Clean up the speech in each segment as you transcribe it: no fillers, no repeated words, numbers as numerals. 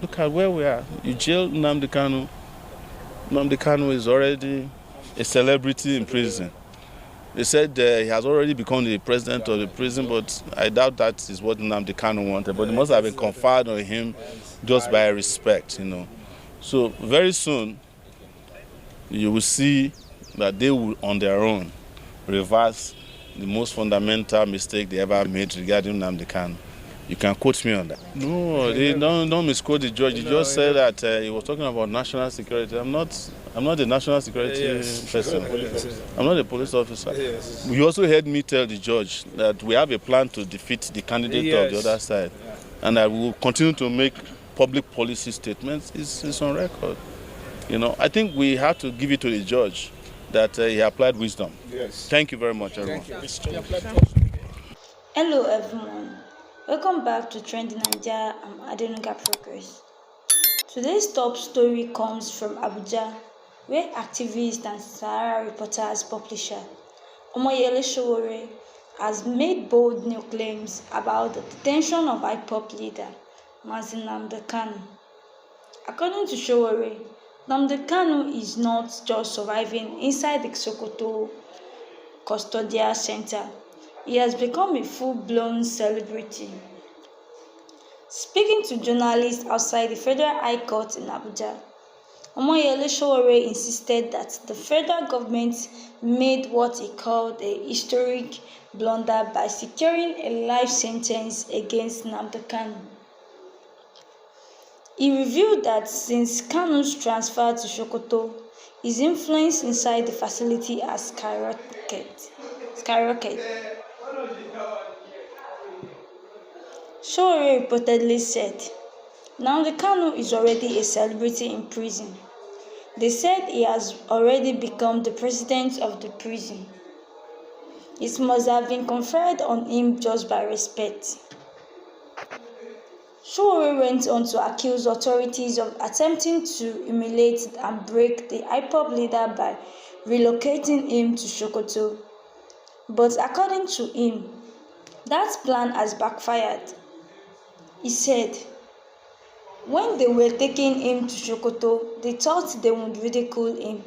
Look at where we are. You jail Nnamdi Kanu. Nnamdi Kanu is already a celebrity in prison. They said he has already become the president of the prison, but I doubt that is what Nnamdi Kanu wanted. But it must have been conferred on him just by respect, you know. So very soon, you will see that they will, on their own, reverse the most fundamental mistake they ever made regarding Nnamdi Kanu. You can quote me on that. No, they don't misquote the judge. He just said that he was talking about national security. I'm not a national security person. I'm not a police officer. Yes. You also heard me tell the judge that we have a plan to defeat the candidate of the other side, and I will continue to make public policy statements. It's on record. You know, I think we have to give it to the judge that he applied wisdom. Yes. Thank you very much, everyone. Hello, everyone. Welcome back to Trending Nigeria. I'm Adenuga Progress. Today's top story comes from Abuja, where activist and SaharaReporters publisher Omoyele Sowore has made bold new claims about the detention of IPOB leader Mazi Nnamdi Kanu. According to Sowore, Nnamdi Kanu is not just surviving inside the Sokoto Custodial Centre. He has become a full-blown celebrity. Speaking to journalists outside the Federal High Court in Abuja, Omoyele Sowore insisted that the federal government made what he called a historic blunder by securing a life sentence against Nnamdi Kanu. He revealed that since Kanu's transfer to Sokoto, his influence inside the facility has skyrocketed. Sowore reportedly said, Nnamdi Kanu is already a celebrity in prison. They said he has already become the president of the prison. It must have been conferred on him just by respect. Sowore went on to accuse authorities of attempting to humiliate and break the IPOB leader by relocating him to Sokoto. But according to him, that plan has backfired. He said, when they were taking him to Sokoto, they thought they would ridicule him.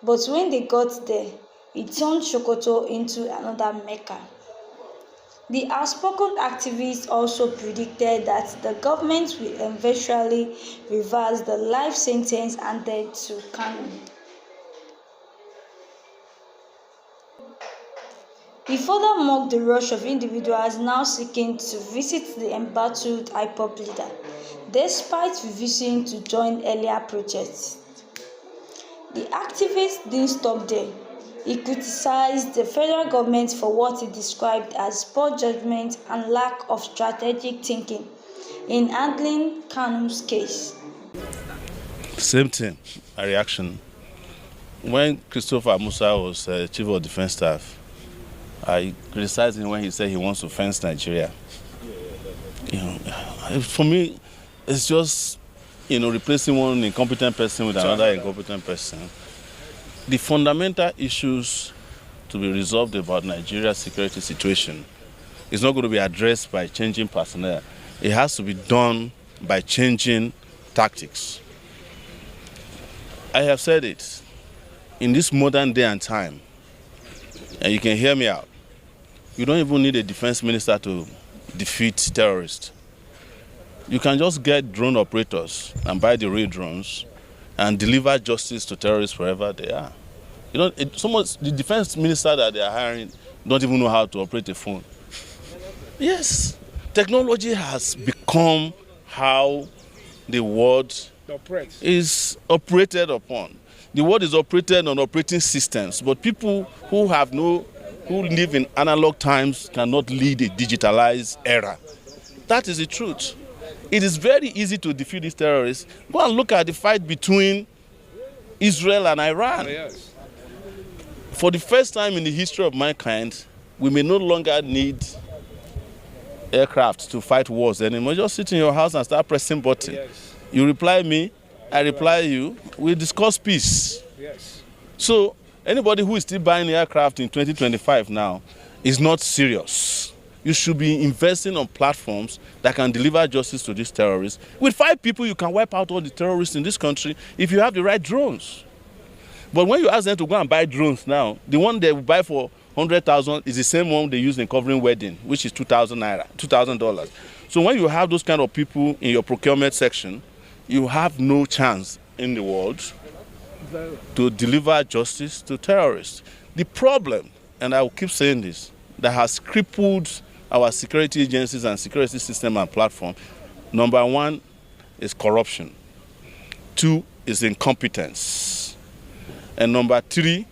But when they got there, he turned Sokoto into another Mecca. The outspoken activist also predicted that the government will eventually reverse the life sentence handed to Kanu. He further mocked the rush of individuals now seeking to visit the embattled IPOB leader, despite refusing to join earlier protests. The activist didn't stop there. He criticized the federal government for what he described as poor judgment and lack of strategic thinking in handling Kanu's case. Same thing, a reaction. When Christopher Musa was Chief of Defense Staff, I criticized him when he said he wants to fence Nigeria. For me, it's just, replacing one incompetent person with another incompetent person. The fundamental issues to be resolved about Nigeria's security situation is not going to be addressed by changing personnel. It has to be done by changing tactics. I have said it. In this modern day and time, and you can hear me out, you don't even need a defense minister to defeat terrorists. You can just get drone operators and buy the real drones and deliver justice to terrorists wherever they are. The defense minister that they are hiring don't even know how to operate a phone. Yes, technology has become how the world is operated upon. The world is operated on operating systems, but people who live in analog times cannot lead a digitalized era. That is the truth. It is very easy to defeat these terrorists. Go and look at the fight between Israel and Iran. Yes. For the first time in the history of mankind, we may no longer need aircraft to fight wars anymore. Just sit in your house and start pressing buttons. Yes. You reply me, I reply you. We discuss peace. Yes. So anybody who is still buying aircraft in 2025 now is not serious. You should be investing on platforms that can deliver justice to these terrorists. With 5 people, you can wipe out all the terrorists in this country if you have the right drones. But when you ask them to go and buy drones now, the one they will buy for 100,000 is the same one they use in covering wedding, which is 2,000 naira, $2,000. So when you have those kind of people in your procurement section, you have no chance in the world to deliver justice to terrorists. The problem, and I will keep saying this, that has crippled our security agencies and security system and platform, number 1 is corruption. 2 is incompetence. And number 3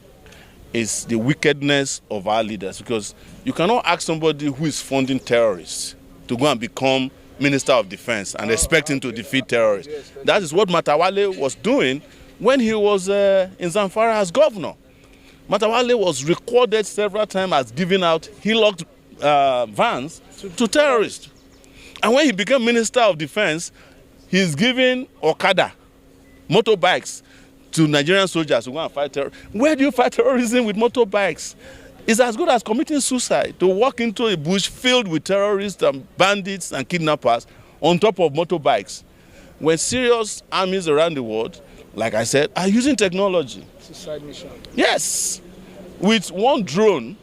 is the wickedness of our leaders, because you cannot ask somebody who is funding terrorists to go and become Minister of Defense and expect him to defeat terrorists. That is what Matawale was doing when he was in Zamfara as governor. Matawale was recorded several times as giving out Hillocked vans to terrorists. And when he became Minister of Defense, he's giving Okada, motorbikes, to Nigerian soldiers who go and fight terrorism. Where do you fight terrorism with motorbikes? It's as good as committing suicide to walk into a bush filled with terrorists and bandits and kidnappers on top of motorbikes. When serious armies around the world, like I said, are using technology. Suicide mission. Yes. With one drone,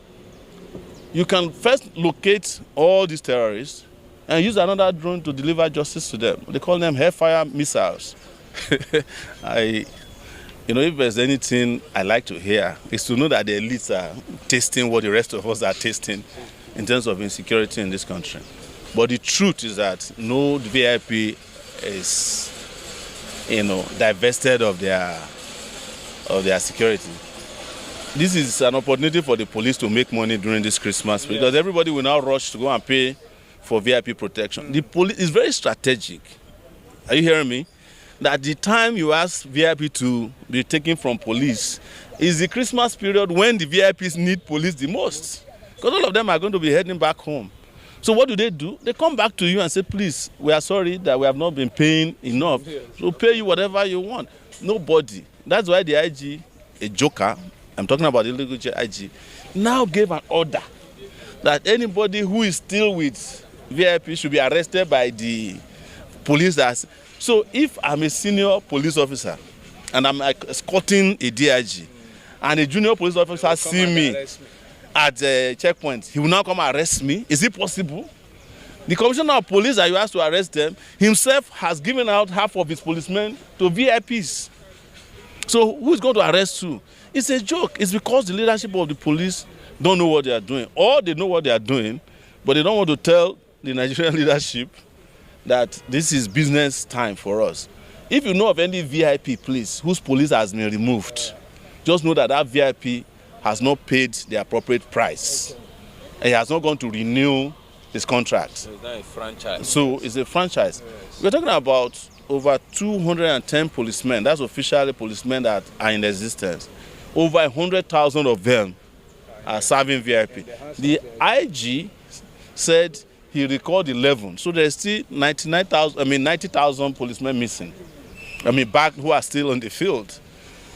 you can first locate all these terrorists and use another drone to deliver justice to them. They call them Hellfire missiles. If there's anything I like to hear, is to know that the elites are tasting what the rest of us are tasting in terms of insecurity in this country. But the truth is that no VIP is, divested of their security. This is an opportunity for the police to make money during this Christmas, because everybody will now rush to go and pay for VIP protection. The police is very strategic. Are you hearing me? That the time you ask VIP to be taken from police is the Christmas period when the VIPs need police the most. Because all of them are going to be heading back home. So what do? They come back to you and say, please, we are sorry that we have not been paying enough. So pay you whatever you want. Nobody. That's why the IG, a joker, I'm talking about the illegal IG, now gave an order that anybody who is still with VIP should be arrested by the police. So if I'm a senior police officer and I'm escorting a DIG and a junior police officer see me at a checkpoint, he will now come and arrest me? Is it possible? The commissioner of police that you asked to arrest them himself has given out half of his policemen to VIPs. So who is going to arrest who? It's a joke. It's because the leadership of the police don't know what they are doing. Or they know what they are doing, but they don't want to tell the Nigerian leadership that this is business time for us. If you know of any VIP, please, whose police has been removed, just know that that VIP has not paid the appropriate price. And he has not gone to renew his contract. So it's not a franchise. So it's a franchise. We're talking about over 210 policemen. That's officially policemen that are in existence. Over 100,000 of them are serving VIP. The IG said he recalled 11. So there's still 90,000 policemen missing. Back who are still on the field.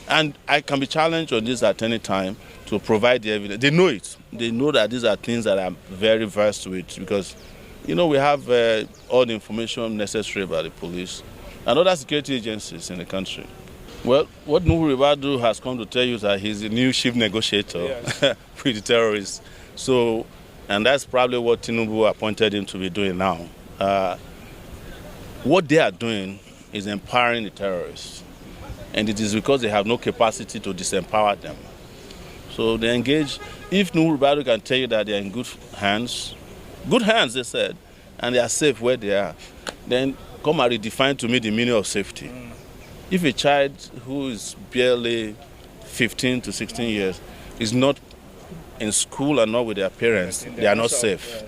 And I can be challenged on this at any time to provide the evidence. They know it. They know that these are things that I'm very versed with, because, we have all the information necessary about the police and other security agencies in the country. Well, what Nuhu Ribadu has come to tell you is that he's the new chief negotiator with the terrorists. So, and that's probably what Tinubu appointed him to be doing now. What they are doing is empowering the terrorists. And it is because they have no capacity to disempower them. So they engage. If Nuhu Ribadu can tell you that they are in good hands, they said, and they are safe where they are, then come and redefine to me the meaning of safety. If a child who is barely 15 to 16 years is not in school and not with their parents, they are not safe.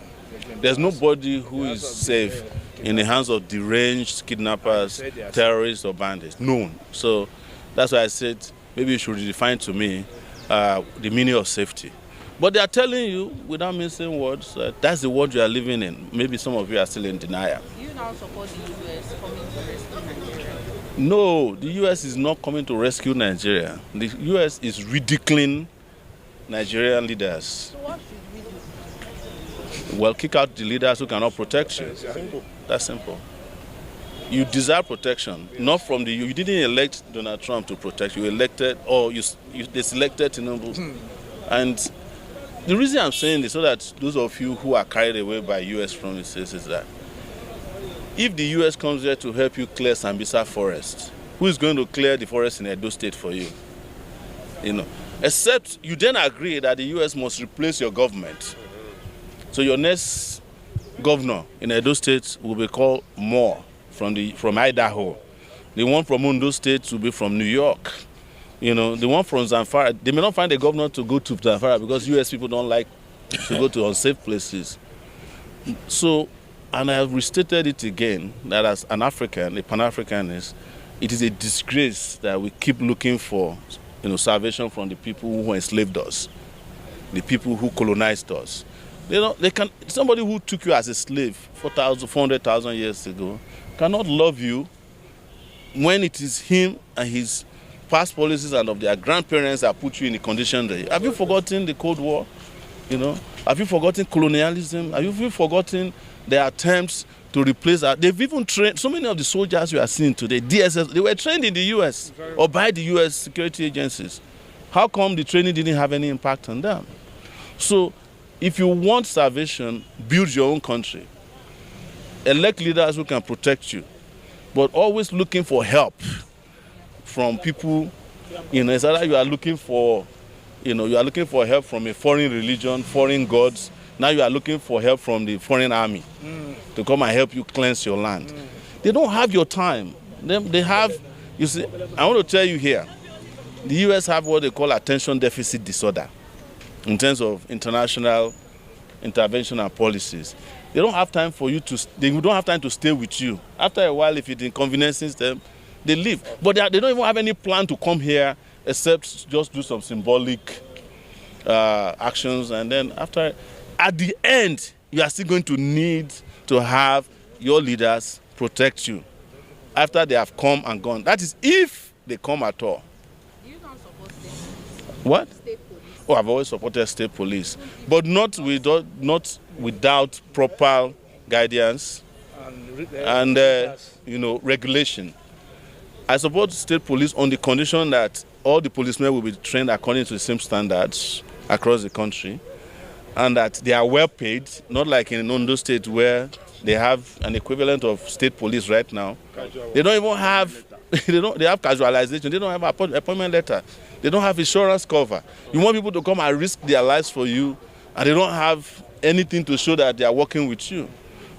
There's nobody who is safe in the hands of deranged kidnappers, terrorists, or bandits. None. So that's why I said maybe you should redefine to me the meaning of safety. But they are telling you, without missing words, that's the world you are living in. Maybe some of you are still in denial. Do you now support the U.S. coming to rescue Nigeria? No, the U.S. is not coming to rescue Nigeria. The U.S. is ridiculing Nigerian leaders. So what should we do? Well, kick out the leaders who cannot protect you. That's simple. You deserve protection, not from the... You didn't elect Donald Trump to protect you. You elected, or they selected Tinubu. And the reason I'm saying this, so that those of you who are carried away by U.S. promises, is that if the U.S. comes here to help you clear Sambisa forest, who is going to clear the forest in Edo State for you? Except you then agree that the U.S. must replace your government. So your next governor in Edo State will be called Moore from Idaho. The one from Ondo State will be from New York. The one from Zamfara, they may not find a governor to go to Zamfara because U.S. people don't like to go to unsafe places. So, and I have restated it again, that as an African, a Pan-Africanist, it is a disgrace that we keep looking for salvation from the people who enslaved us, the people who colonized us. Somebody who took you as a slave 400,000 years ago cannot love you when it is him and his past policies and of their grandparents that put you in the condition that... Have you forgotten the Cold War? Have you forgotten colonialism? Have you forgotten their attempts to replace that? They've even trained so many of the soldiers you are seeing today, DSS, they were trained in the US or by the US security agencies. How come the training didn't have any impact on them? So if you want salvation, build your own country. Elect leaders who can protect you, but always looking for help from people. It's either you are looking for, you are looking for help from a foreign religion, foreign gods. Now you are looking for help from the foreign army to come and help you cleanse your land. They don't have your time. They have, you see, I want to tell you here, the US have what they call attention deficit disorder in terms of international intervention and policies. They don't have time for you they don't have time to stay with you. After a while, if it inconveniences them, they leave. But they don't even have any plan to come here except just do some symbolic actions. And then at the end, you are still going to need to have your leaders protect you after they have come and gone. That is if they come at all. Do you not support state police? What? State police. Oh, I've always supported state police, but not without proper guidance and regulation. I support state police on the condition that all the policemen will be trained according to the same standards across the country, and that they are well paid, not like in Ondo State where they have an equivalent of state police right now. They don't even have, they have casualization, they don't have appointment letter, they don't have insurance cover. You want people to come and risk their lives for you, and they don't have anything to show that they are working with you.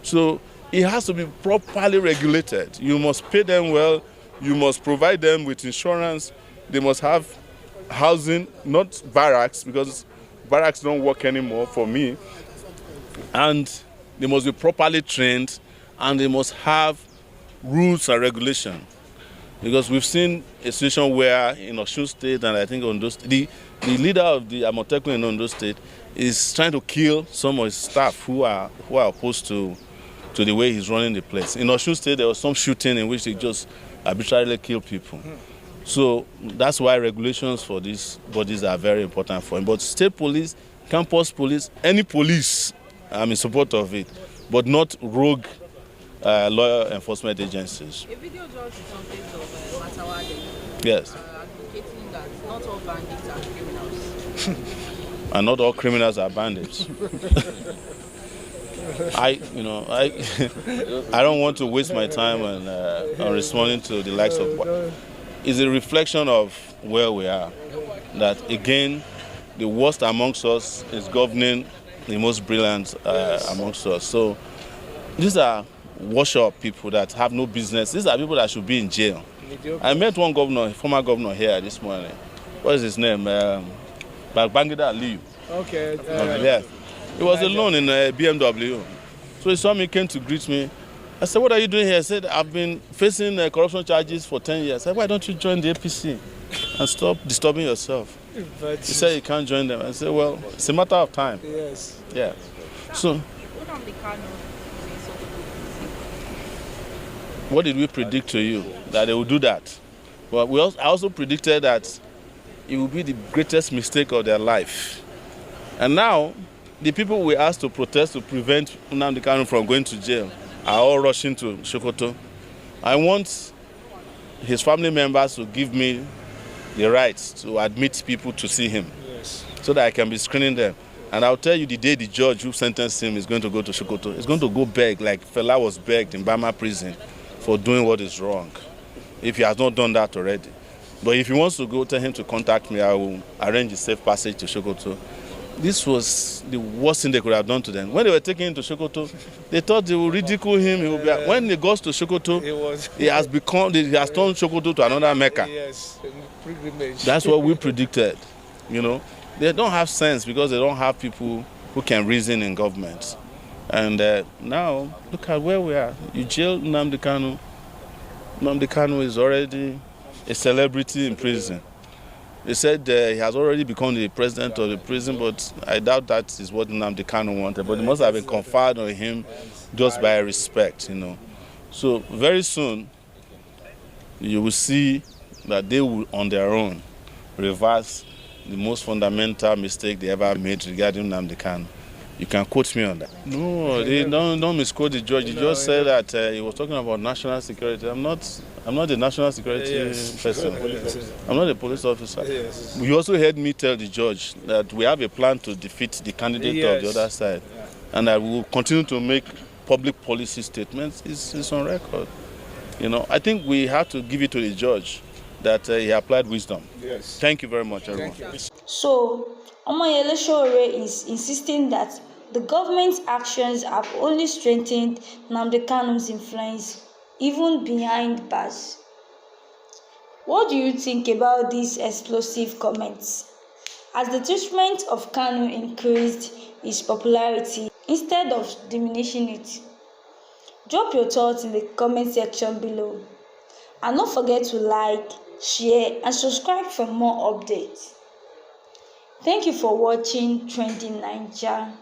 So it has to be properly regulated. You must pay them well, you must provide them with insurance, they must have housing, not barracks, because barracks don't work anymore for me. And they must be properly trained, and they must have rules and regulation. Because we've seen a situation where in Osun State and I think Ondo State, the leader of the Amotekun in Ondo State is trying to kill some of his staff who are opposed to the way he's running the place. In Osun State, there was some shooting in which they just arbitrarily kill people. So that's why regulations for these bodies are very important for him. But state police, campus police, any police, I'm in support of it, but not rogue law enforcement agencies. A video just in of Matawade. Yes. Advocating that not all bandits are criminals. And not all criminals are bandits. I don't want to waste my time on responding to the likes of. It's a reflection of where we are. That again, the worst amongst us is governing the most brilliant amongst us. So these are wash-up people that have no business. These are people that should be in jail. I met one governor, former governor here this morning. What is his name? Babangida Aliyu. Okay. Yeah. He was alone in a BMW. So he saw me, came to greet me. I said, what are you doing here? I said, I've been facing corruption charges for 10 years. I said, why don't you join the APC and stop disturbing yourself? But He said, you can't join them. I said, well, it's a matter of time. yes. Yeah. So what did we predict to you? That they would do that. Well, I also predicted that it would be the greatest mistake of their life. And now, the people we asked to protest to prevent Nnamdi Kanu from going to jail are all rushing to Sokoto. I want his family members to give me the right to admit people to see him, so that I can be screening them. And I'll tell you, the day the judge who sentenced him is going to go to Sokoto, he's going to go beg like Fela was begged in Bama prison for doing what is wrong, if he has not done that already. But if he wants to go, tell him to contact me. I will arrange a safe passage to Sokoto. This was the worst thing they could have done to them. When they were taking him to Sokoto, they thought they would ridicule him. He would be, when he goes to Sokoto, he has turned Sokoto to another Mecca. Yes, pilgrimage. That's what we predicted. You know, they don't have sense because they don't have people who can reason in government. And now, look at where we are. You jail Nnamdi Kanu. Nnamdi Kanu is already a celebrity in prison. They said he has already become the president of the prison, but I doubt that is what Nnamdi Kanu wanted. But it must have been conferred on him just by respect, you know. So very soon, you will see that they will, on their own, reverse the most fundamental mistake they ever made regarding Nnamdi Kanu. You can quote me on that. No, they don't misquote the judge. The judge said that he was talking about national security. I'm not a national security person. I'm not a police officer. Yes. You also heard me tell the judge that we have a plan to defeat the candidate of the other side, and that we will continue to make public policy statements. It's on record. You know, I think we have to give it to the judge that he applied wisdom. Yes. Thank you very much, everyone. So, Omoyele Sowore is insisting that the government's actions have only strengthened Nnamdi Kanu's influence, even behind bars. What do you think about these explosive comments? Has the treatment of Kanu increased his popularity instead of diminishing it? Drop your thoughts in the comment section below. And don't forget to like, share, and subscribe for more updates. Thank you for watching Trending Naija.